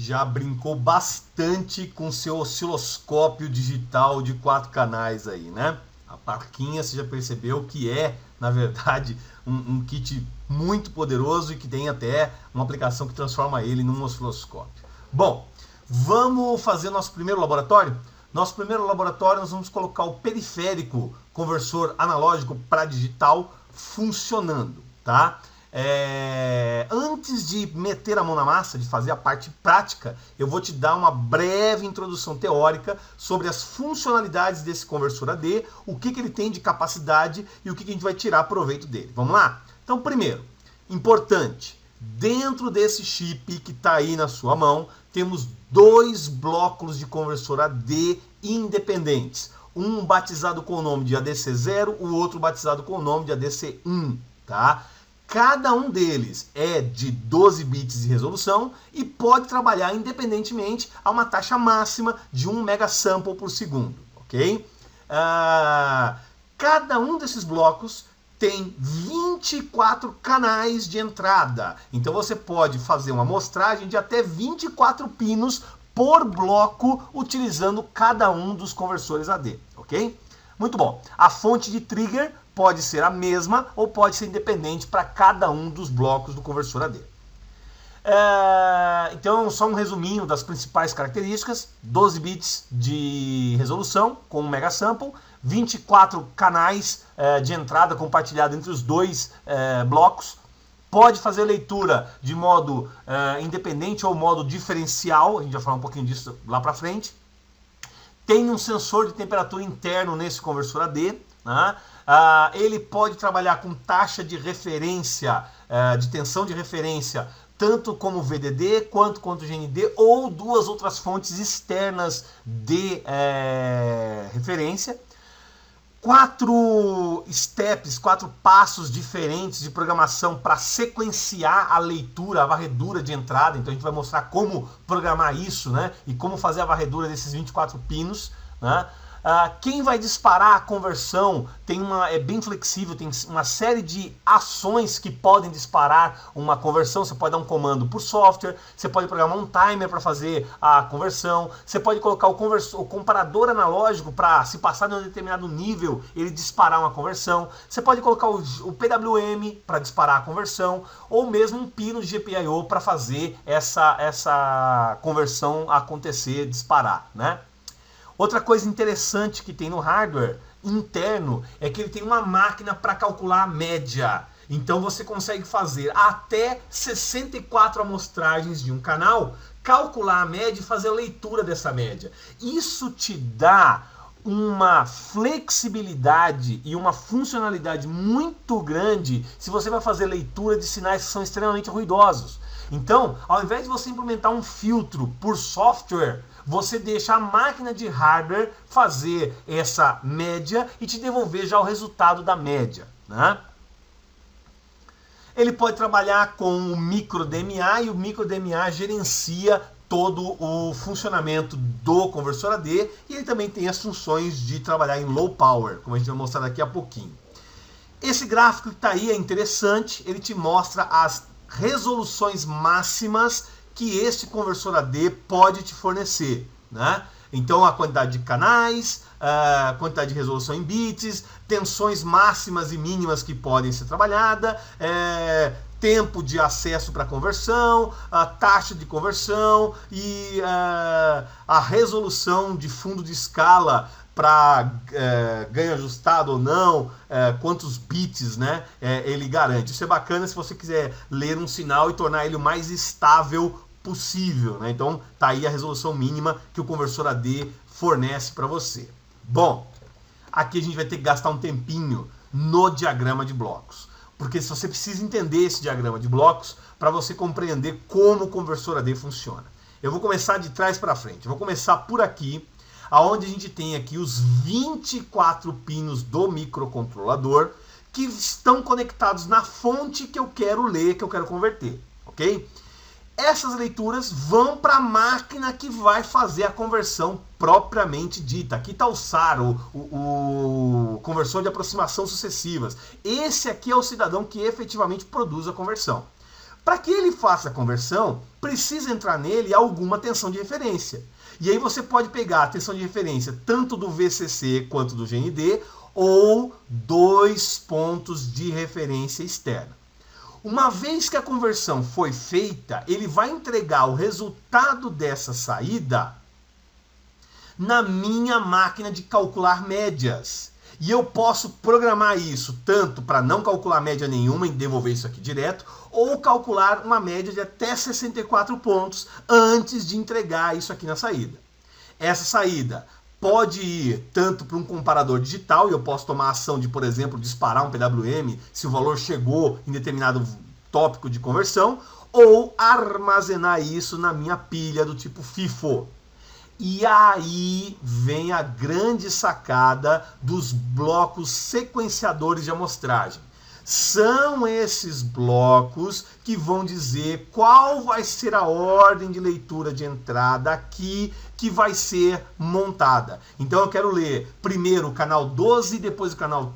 já brincou bastante com seu osciloscópio digital de 4 canais aí, né? A plaquinha, você já percebeu que é, na verdade, um kit muito poderoso e que tem até uma aplicação que transforma ele num osciloscópio. Bom, vamos fazer nosso primeiro laboratório? Nosso primeiro laboratório nós vamos colocar o periférico conversor analógico para digital funcionando, tá? Antes de meter a mão na massa, de fazer a parte prática, eu vou te dar uma breve introdução teórica sobre as funcionalidades desse conversor AD, o que ele tem de capacidade e o que a gente vai tirar proveito dele. Vamos lá? Então, primeiro, importante, dentro desse chip que está aí na sua mão, temos 2 blocos de conversor AD independentes. Um batizado com o nome de ADC0, o outro batizado com o nome de ADC1, tá? Cada um deles é de 12 bits de resolução e pode trabalhar independentemente a uma taxa máxima de 1 megasample por segundo, ok? Cada um desses blocos tem 24 canais de entrada. Então você pode fazer uma amostragem de até 24 pinos por bloco utilizando cada um dos conversores AD, ok? Muito bom. A fonte de trigger pode ser a mesma ou pode ser independente para cada um dos blocos do conversor AD. Então, só um resuminho das principais características: 12 bits de resolução com 1 megasample, 24 canais de entrada compartilhado entre os 2 blocos, pode fazer leitura de modo independente ou modo diferencial, a gente vai falar um pouquinho disso lá para frente. Tem um sensor de temperatura interno nesse conversor AD, né? Ele pode trabalhar com taxa de referência, de tensão de referência, tanto como VDD quanto GND ou 2 outras fontes externas de referência. 4 steps, 4 passos diferentes de programação para sequenciar a leitura, a varredura de entrada. Então a gente vai mostrar como programar isso, né? E como fazer a varredura desses 24 pinos, né? Quem vai disparar a conversão é bem flexível, tem uma série de ações que podem disparar uma conversão. Você pode dar um comando por software, você pode programar um timer para fazer a conversão, você pode colocar o comparador analógico para, se passar de um determinado nível, ele disparar uma conversão, você pode colocar o PWM para disparar a conversão, ou mesmo um pino de GPIO para fazer essa conversão acontecer, disparar, né? Outra coisa interessante que tem no hardware interno é que ele tem uma máquina para calcular a média. Então você consegue fazer até 64 amostragens de um canal, calcular a média e fazer a leitura dessa média. Isso te dá uma flexibilidade e uma funcionalidade muito grande se você vai fazer leitura de sinais que são extremamente ruidosos. Então, ao invés de você implementar um filtro por software, você deixa a máquina de hardware fazer essa média e te devolver já o resultado da média, né? Ele pode trabalhar com o micro DMA e o micro DMA gerencia todo o funcionamento do conversor AD e ele também tem as funções de trabalhar em low power, como a gente vai mostrar daqui a pouquinho. Esse gráfico que está aí é interessante, ele te mostra as resoluções máximas que este conversor AD pode te fornecer, né? Então a quantidade de canais, a quantidade de resolução em bits, tensões máximas e mínimas que podem ser trabalhadas, tempo de acesso para conversão, a taxa de conversão e a resolução de fundo de escala para ganho ajustado ou não, quantos bits, né, ele garante. Isso é bacana se você quiser ler um sinal e tornar ele o mais estável possível, né? Então tá aí a resolução mínima que o conversor AD fornece para você. Bom, aqui a gente vai ter que gastar um tempinho no diagrama de blocos, porque se você precisa entender esse diagrama de blocos para você compreender como o conversor AD funciona. Eu vou começar de trás para frente. Eu vou começar por aqui, aonde a gente tem aqui os 24 pinos do microcontrolador que estão conectados na fonte que eu quero ler, que eu quero converter, ok? Essas leituras vão para a máquina que vai fazer a conversão propriamente dita. Aqui está o SAR, o conversor de aproximação sucessivas. Esse aqui é o cidadão que efetivamente produz a conversão. Para que ele faça a conversão, precisa entrar nele alguma tensão de referência. E aí você pode pegar a tensão de referência tanto do VCC quanto do GND, ou 2 pontos de referência externa. Uma vez que a conversão foi feita, ele vai entregar o resultado dessa saída na minha máquina de calcular médias. E eu posso programar isso tanto para não calcular média nenhuma e devolver isso aqui direto, ou calcular uma média de até 64 pontos antes de entregar isso aqui na saída. Essa saída pode ir tanto para um comparador digital, e eu posso tomar a ação de, por exemplo, disparar um PWM se o valor chegou em determinado tópico de conversão, ou armazenar isso na minha pilha do tipo FIFO. E aí vem a grande sacada dos blocos sequenciadores de amostragem. São esses blocos que vão dizer qual vai ser a ordem de leitura de entrada aqui que vai ser montada. Então eu quero ler primeiro o canal 12, depois o canal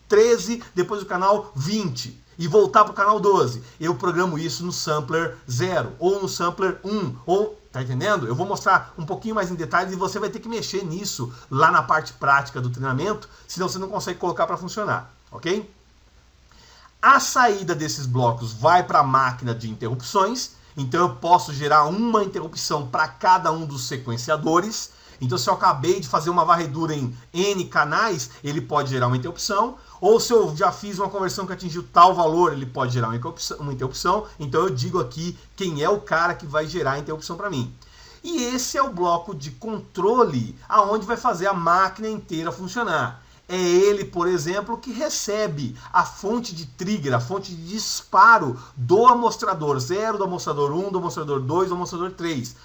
13, depois o canal 20 e voltar para o canal 12. Eu programo isso no sampler 0 ou no sampler 1 ou... Tá entendendo? Eu vou mostrar um pouquinho mais em detalhes e você vai ter que mexer nisso lá na parte prática do treinamento, senão você não consegue colocar para funcionar, ok? A saída desses blocos vai para a máquina de interrupções, então eu posso gerar uma interrupção para cada um dos sequenciadores. Então se eu acabei de fazer uma varredura em N canais, ele pode gerar uma interrupção. Ou se eu já fiz uma conversão que atingiu tal valor, ele pode gerar uma interrupção. Então eu digo aqui quem é o cara que vai gerar a interrupção para mim. E esse é o bloco de controle, aonde vai fazer a máquina inteira funcionar. É ele, por exemplo, que recebe a fonte de trigger, a fonte de disparo do amostrador 0, do amostrador 1, do amostrador 2, do amostrador 3.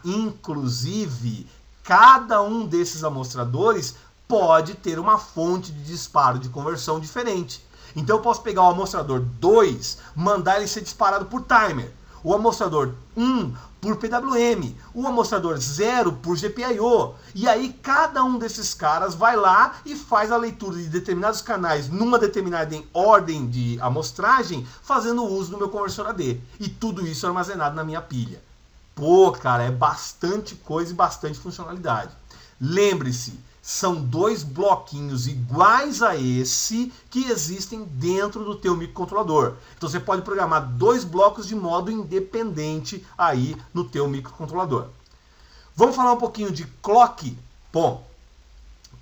Inclusive, cada um desses amostradores pode ter uma fonte de disparo de conversão diferente. Então eu posso pegar o amostrador 2, mandar ele ser disparado por timer. O amostrador 1 por PWM, o amostrador 0 por GPIO. E aí cada um desses caras vai lá e faz a leitura de determinados canais numa determinada ordem de amostragem, fazendo uso do meu conversor AD. E tudo isso armazenado na minha pilha. Pô, cara, é bastante coisa e bastante funcionalidade. Lembre-se, são 2 bloquinhos iguais a esse que existem dentro do teu microcontrolador. Então você pode programar 2 blocos de modo independente aí no teu microcontrolador. Vamos falar um pouquinho de clock? Bom,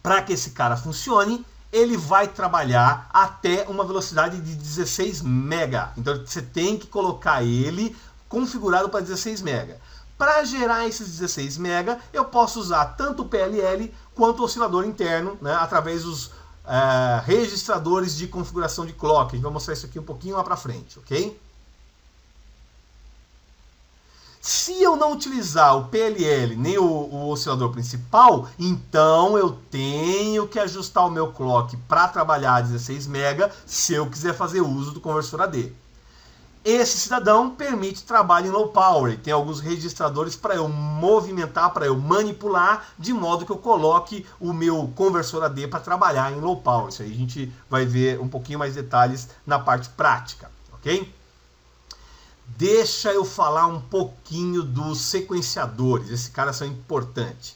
para que esse cara funcione, ele vai trabalhar até uma velocidade de 16 MB. Então você tem que colocar ele configurado para 16 MB. Para gerar esses 16 MB, eu posso usar tanto o PLL quanto o oscilador interno, né, através dos registradores de configuração de clock. A gente vai mostrar isso aqui um pouquinho lá para frente, ok? Se eu não utilizar o PLL nem o oscilador principal, então eu tenho que ajustar o meu clock para trabalhar a 16 MB se eu quiser fazer uso do conversor AD. Esse cidadão permite trabalho em low power e tem alguns registradores para eu movimentar, para eu manipular, de modo que eu coloque o meu conversor AD para trabalhar em low power. Isso aí a gente vai ver um pouquinho mais detalhes na parte prática, ok? Deixa eu falar um pouquinho dos sequenciadores, esses caras são importantes.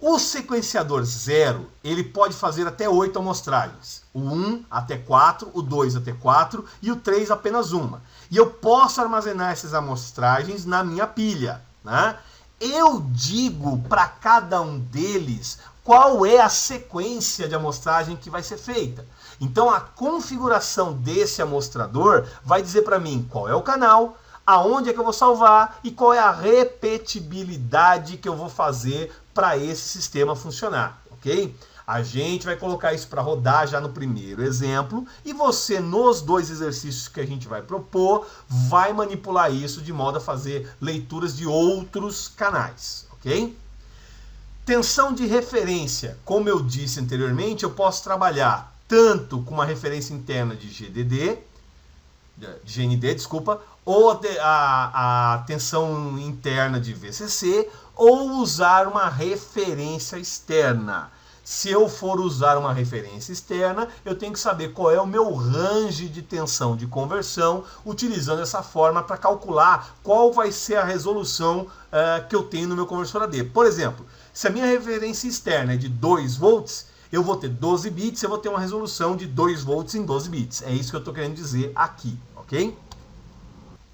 O sequenciador 0, ele pode fazer até 8 amostragens. O 1 até 4, o 2 até 4 e o 3 apenas uma. E eu posso armazenar essas amostragens na minha pilha, né? Eu digo para cada um deles qual é a sequência de amostragem que vai ser feita. Então a configuração desse amostrador vai dizer para mim qual é o canal, aonde é que eu vou salvar e qual é a repetibilidade que eu vou fazer para esse sistema funcionar, ok? A gente vai colocar isso para rodar já no primeiro exemplo e você, nos 2 exercícios que a gente vai propor, vai manipular isso de modo a fazer leituras de outros canais, ok? Tensão de referência, como eu disse anteriormente, eu posso trabalhar tanto com uma referência interna de GND, desculpa, ou a tensão interna de VCC, ou usar uma referência externa. Se eu for usar uma referência externa, eu tenho que saber qual é o meu range de tensão de conversão, utilizando essa forma para calcular qual vai ser a resolução que eu tenho no meu conversor AD. Por exemplo, se a minha referência externa é de 2 volts, eu vou ter 12 bits, eu vou ter uma resolução de 2 volts em 12 bits. É isso que eu estou querendo dizer aqui, ok?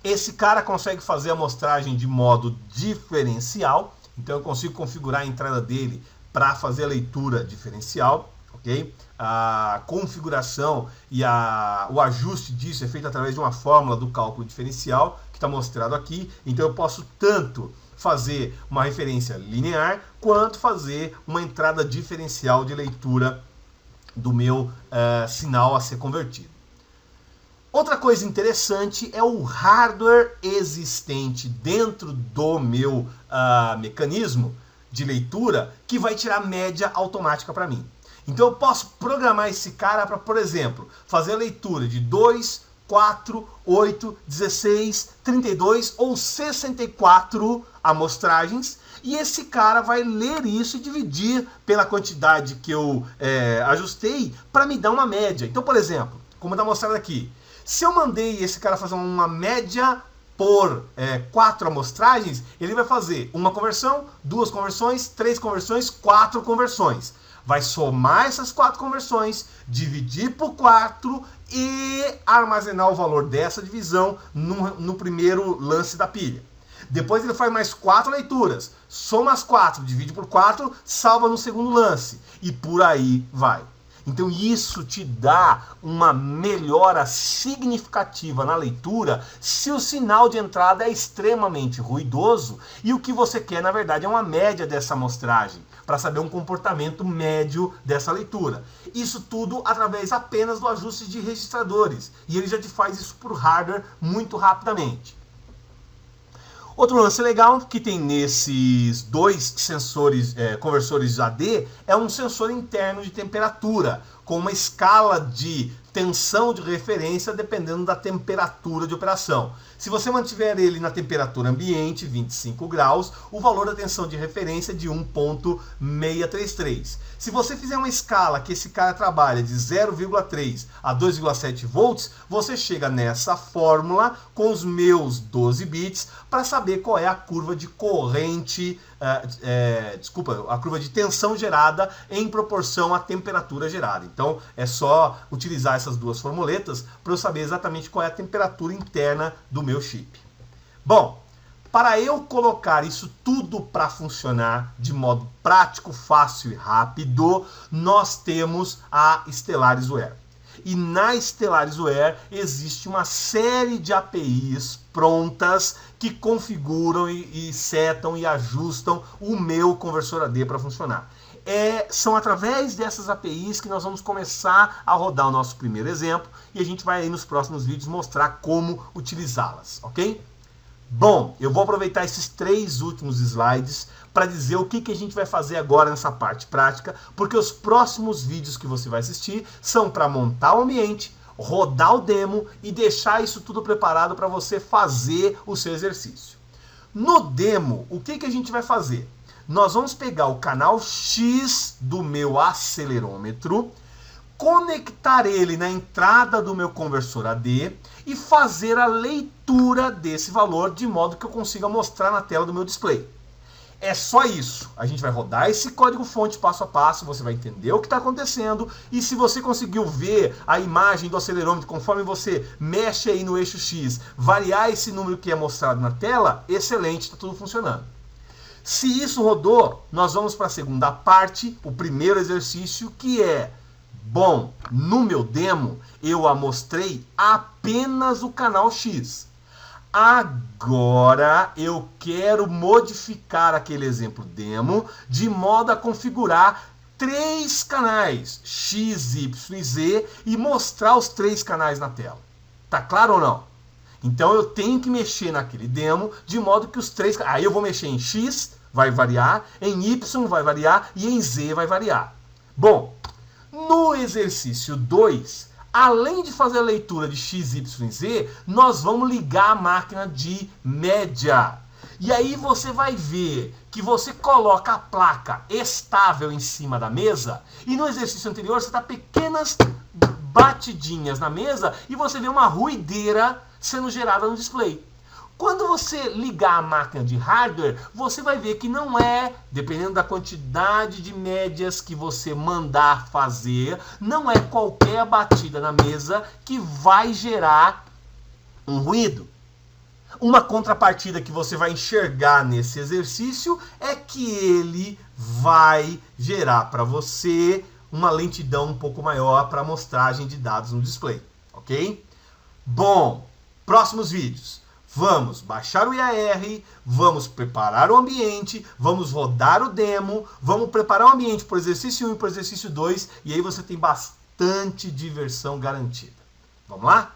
Esse cara consegue fazer a amostragem de modo diferencial, então eu consigo configurar a entrada dele para fazer a leitura diferencial, ok? A configuração e o ajuste disso é feito através de uma fórmula do cálculo diferencial, que está mostrado aqui. Então eu posso tanto fazer uma referência linear, quanto fazer uma entrada diferencial de leitura do meu sinal a ser convertido. Outra coisa interessante é o hardware existente dentro do meu mecanismo de leitura, que vai tirar média automática para mim. Então eu posso programar esse cara para, por exemplo, fazer a leitura de 2, 4, 8, 16, 32 ou 64 amostragens, e esse cara vai ler isso e dividir pela quantidade que eu ajustei para me dar uma média. Então, por exemplo, como está mostrado aqui, se eu mandei esse cara fazer uma média por 4 amostragens, ele vai fazer uma conversão, 2 conversões, 3 conversões, 4 conversões. Vai somar essas 4 conversões, dividir por 4 e armazenar o valor dessa divisão no primeiro lance da pilha. Depois ele faz mais 4 leituras, soma as 4, divide por 4, salva no segundo lance e por aí vai. Então isso te dá uma melhora significativa na leitura se o sinal de entrada é extremamente ruidoso e o que você quer, na verdade, é uma média dessa amostragem, para saber um comportamento médio dessa leitura. Isso tudo através apenas do ajuste de registradores, e ele já te faz isso por hardware muito rapidamente. Outro lance legal que tem nesses 2 sensores, conversores AD, é um sensor interno de temperatura, com uma escala de tensão de referência dependendo da temperatura de operação. Se você mantiver ele na temperatura ambiente, 25 graus, o valor da tensão de referência é de 1.633. Se você fizer uma escala que esse cara trabalha de 0,3 a 2,7 volts, você chega nessa fórmula com os meus 12 bits para saber qual é a curva de corrente, a curva de tensão gerada em proporção à temperatura gerada. Então é só utilizar essas duas formuletas para eu saber exatamente qual é a temperatura interna do meu chip. Bom, para eu colocar isso tudo para funcionar de modo prático, fácil e rápido, nós temos a Stellarisware. E na Stellarisware existe uma série de APIs prontas que configuram e setam e ajustam o meu conversor AD para funcionar. São através dessas APIs que nós vamos começar a rodar o nosso primeiro exemplo e a gente vai aí nos próximos vídeos mostrar como utilizá-las, ok? Bom, eu vou aproveitar esses 3 últimos slides para dizer o que a gente vai fazer agora nessa parte prática, porque os próximos vídeos que você vai assistir são para montar o ambiente, rodar o demo e deixar isso tudo preparado para você fazer o seu exercício. No demo, o que a gente vai fazer? Nós vamos pegar o canal X do meu acelerômetro, conectar ele na entrada do meu conversor AD e fazer a leitura desse valor de modo que eu consiga mostrar na tela do meu display. É só isso. A gente vai rodar esse código-fonte passo a passo, você vai entender o que está acontecendo e se você conseguiu ver a imagem do acelerômetro conforme você mexe aí no eixo X, variar esse número que é mostrado na tela, excelente, está tudo funcionando. Se isso rodou, nós vamos para a segunda parte, o primeiro exercício, que é: bom, no meu demo eu amostrei apenas o canal X. Agora eu quero modificar aquele exemplo demo de modo a configurar 3 canais, X, Y e Z, e mostrar os 3 canais na tela. Tá claro ou não? Então eu tenho que mexer naquele demo de modo que os 3... Aí eu vou mexer em X, vai variar, em Y vai variar e em Z vai variar. Bom, no exercício 2, além de fazer a leitura de X, Y e Z, nós vamos ligar a máquina de média. E aí você vai ver que você coloca a placa estável em cima da mesa e no exercício anterior você dá pequenas batidinhas na mesa e você vê uma ruideira sendo gerada no display. Quando você ligar a máquina de hardware, você vai ver que não é, dependendo da quantidade de médias que você mandar fazer, não é qualquer batida na mesa que vai gerar um ruído. Uma contrapartida que você vai enxergar nesse exercício é que ele vai gerar para você uma lentidão um pouco maior para amostragem de dados no display, ok? Bom, próximos vídeos. Vamos baixar o IAR, vamos preparar o ambiente, vamos rodar o demo, vamos preparar o ambiente para o exercício 1 e para o exercício 2 e aí você tem bastante diversão garantida. Vamos lá?